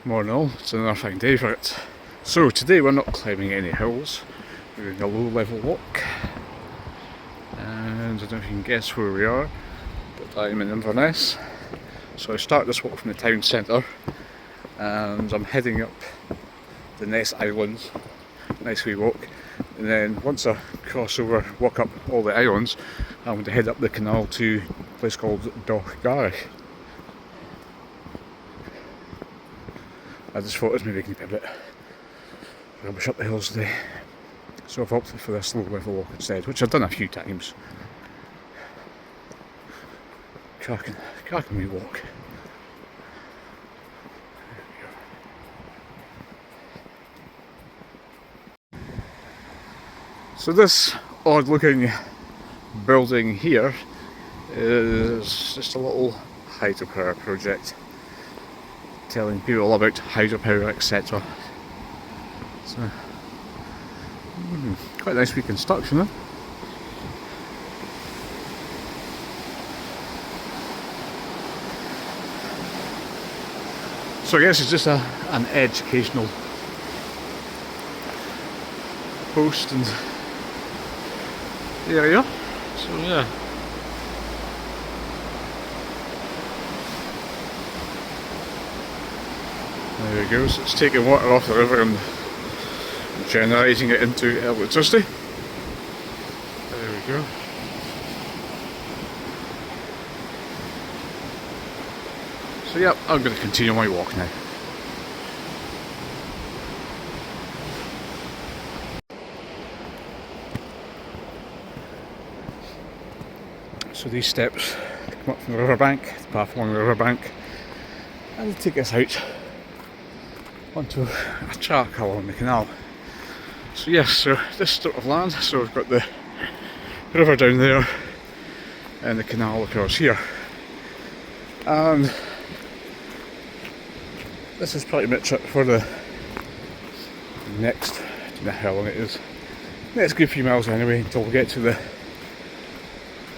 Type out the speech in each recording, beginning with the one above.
Morning all, it's another fine day for it. So today we're not climbing any hills, we're doing a low level walk. And I don't know if you can guess where we are, but I'm in Inverness. So I start this walk from the town centre and I'm heading up the Ness Islands. Nice wee walk. And then once I walk up all the islands, I'm going to head up the canal to a place called Dochgarroch. I just thought it was maybe going to be a bit rubbish up the hills today, so I've opted for this low level walk instead, which I've done a few times. Cracking wee walk. So this odd looking building here is just a little hydropower project, telling people about hydropower, etc. So, quite a nice wee construction, though. So I guess it's just an educational post and area. So yeah. There it goes, it's taking water off the river and generating it into electricity. There we go. So yeah, I'm going to continue my walk now. So these steps come up from the riverbank, the path along the riverbank, and take us out onto a track along the canal. So yes, so this strip of land, so we've got the river down there and the canal across here. And this is pretty much it for the next, I don't know how long it is, next good few miles anyway, until we get to the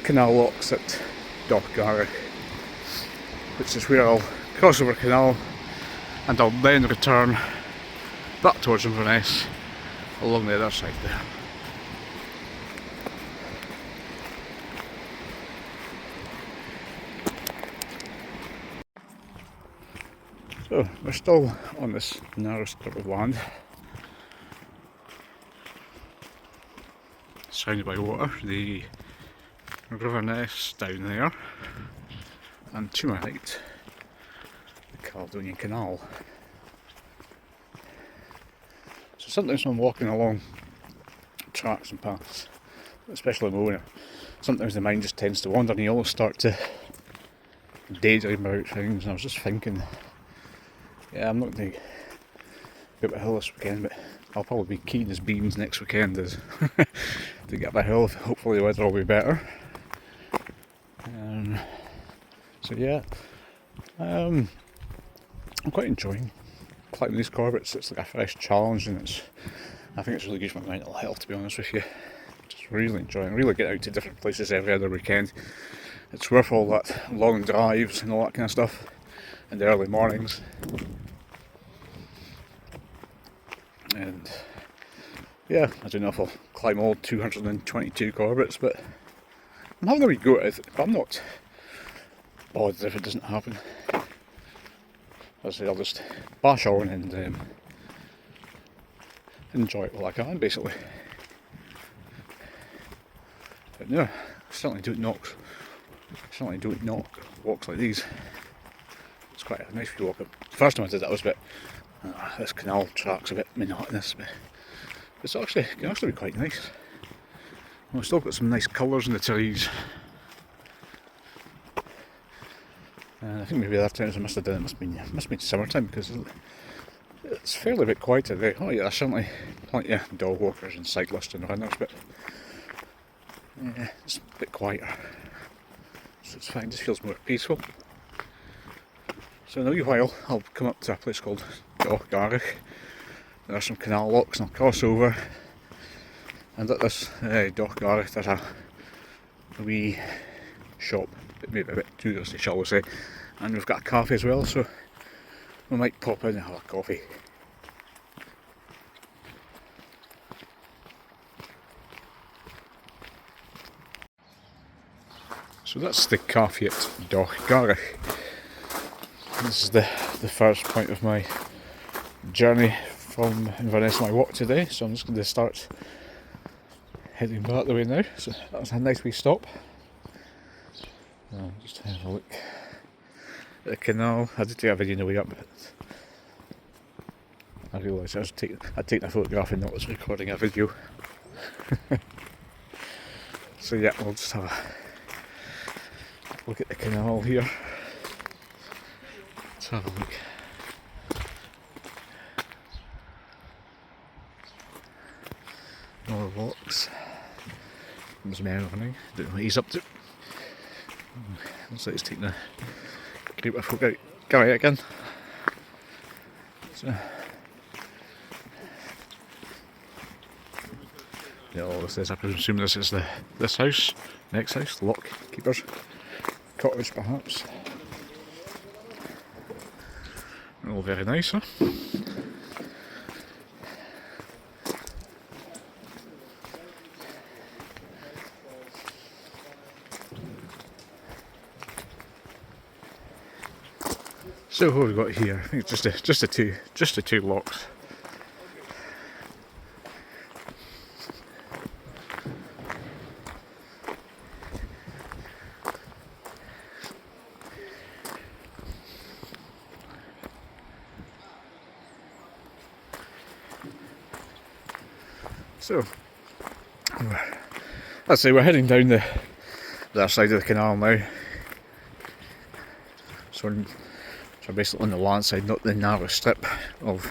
canal locks at Dochgarroch, which is where I'll cross over canal and I'll then return back towards Inverness along the other side there. So we're still on this narrow strip of land, surrounded by water, the River Ness down there, and to my right, the Caledonian Canal. So sometimes when I'm walking along tracks and paths, especially mowing, sometimes the mind just tends to wander and you almost start to daydream about things. And I was just thinking, yeah, I'm not going to get up a hill this weekend, but I'll probably be keen as beans next weekend as to get up a hill. Hopefully the weather will be better. So yeah, I'm quite enjoying climbing these corbettes. It's like a fresh challenge, and I think it's really good for my mental health, to be honest with you. Just really enjoying, really getting out to different places every other weekend. It's worth all that long drives and all that kind of stuff in the early mornings. And yeah, I don't know if I'll climb all 222 corbettes, but I'm having a wee go at it. I'm not bothered if it doesn't happen. As I say, I'll just bash on and enjoy it while I can, basically. But no, I certainly don't knock walks like these. It's quite a nice wee walk. The first time I did it, I was a bit, this canal track's a bit monotonous, but it can actually be quite nice. We've still got some nice colours in the trees. And I think maybe the other times I must have done it, must have been summertime, because it's fairly a bit quiet today. Oh yeah, there's certainly plenty of dog walkers and cyclists and runners, but yeah, it's a bit quieter. So it's fine, it just feels more peaceful. So in a wee while I'll come up to a place called Dochgarroch. There are some canal locks and I'll cross over. And at this Dochgarroch there's a wee shop, maybe a bit touristy shall we say, and we've got a cafe as well, so we might pop in and have a coffee. So that's the cafe at Dochgarroch. This is the first point of my journey from Inverness, my walk today, so I'm just going to start heading back the way now. So that was a nice wee stop. Just have a look at the canal. I did take a video on the way up, but I realised I'd taken a photograph and not was recording a video. So yeah, we'll just have a look at the canal here. Let's have a look. More walks. There's Melanie. Don't know what he's up to. Looks like he's taking a group of folk out. Go out again. So, yeah, all this is, I presume this is this house, next house, the lock keeper's cottage perhaps. All very nice, huh? So what have we got here? I think it's just the two locks. So, let's say we're heading down the other side of the canal now. So basically on the land side, not the narrow strip of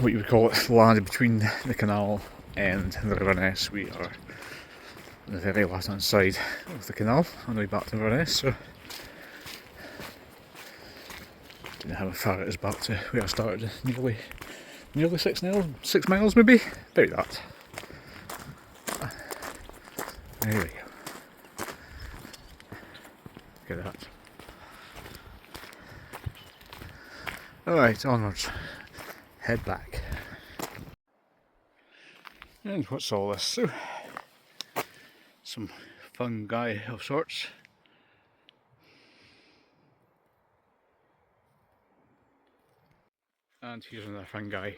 what you would call it, land between the canal and the River Ness. We are on the very left hand side of the canal on the way back to Inverness. So don't know how far it is back to where I started. Nearly 6 miles maybe? About that. There we go. Look at that. Alright, onwards. Head back. And what's all this? So, some fungi of sorts. And here's another fungi.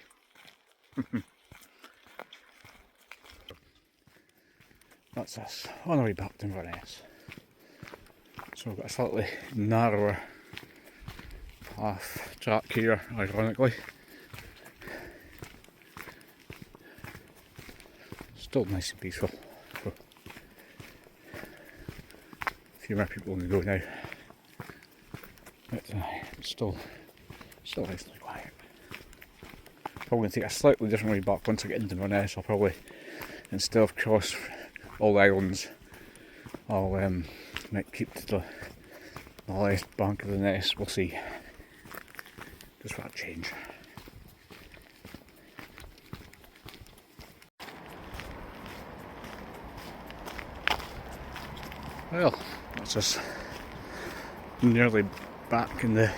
That's us, on our way back to Inverness. So we've got a slightly narrower path track here, ironically. Still nice and peaceful. So, a few more people on the go now. But it's still nice and quiet. Probably going to take a slightly different way back once I get into Inverness. I'll probably, instead of cross all the islands, I'll might keep to the left bank of the Ness. We'll see. Just for a change. Well, that's us nearly back in the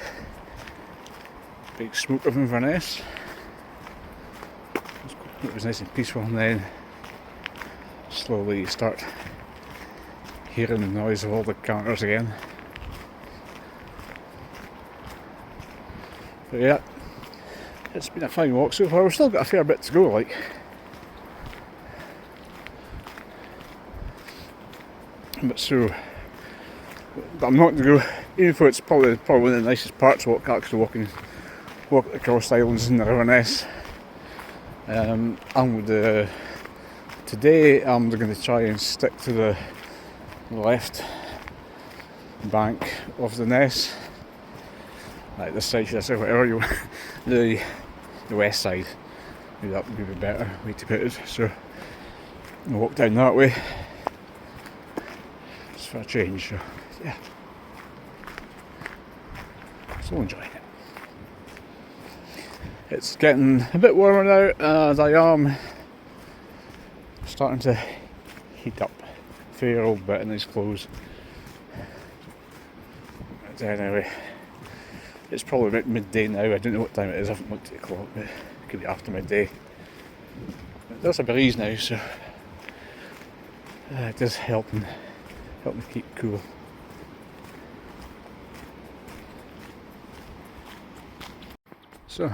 big smoke of Inverness. It was nice and peaceful, and then slowly you start hearing the noise of all the canters again. But yeah, it's been a fine walk so far. We've still got a fair bit to go, like. But I'm not going to go, even though it's probably one of the nicest parts of actually walk across the islands in the River Ness. Today I'm going to try and stick to the left bank of the Ness, like this side, should I say, whatever you want, the west side. Maybe that would be a better way to put it. So I'll walk down that way, just for a change. So yeah, still enjoying it. It's getting a bit warmer now, as I am starting to heat up a fair old bit in these clothes. But anyway, It's probably about midday now. I don't know what time it is. I haven't looked at the clock, but it could be after midday. But there's a breeze now, so it does help me keep cool. So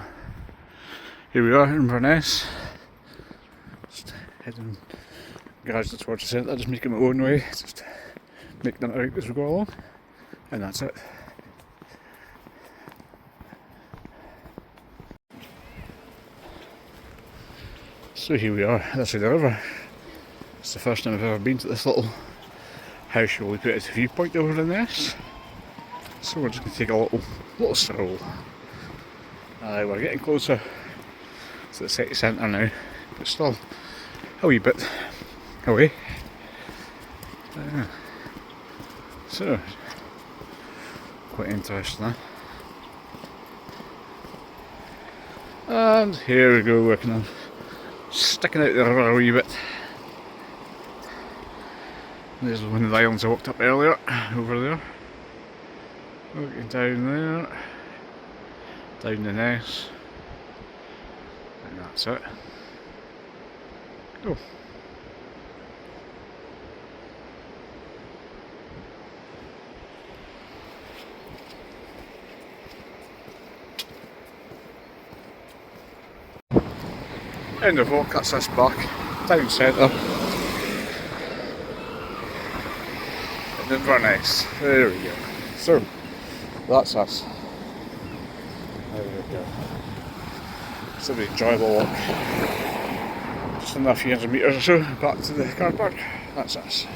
here we are in Inverness. Just heading gradually towards the centre, just making my own way, just making it out as we go along, and that's it. So here we are, this is the river. It's the first time I've ever been to this little house you will put as a viewpoint over in Ness. So we're just going to take a little stroll. We're getting closer to the city centre now, but still a wee bit away. So, quite interesting, eh? And here we go, we're kind of sticking out the river a wee bit. There's one of the islands I walked up earlier, over there. Looking down there, down the Ness, and that's it. Cool. End of walk, that's us back, town centre. In Inverness, there we go. So, that's us. There we go. It's a very enjoyable walk. Just another few hundred metres or so back to the car park. That's us.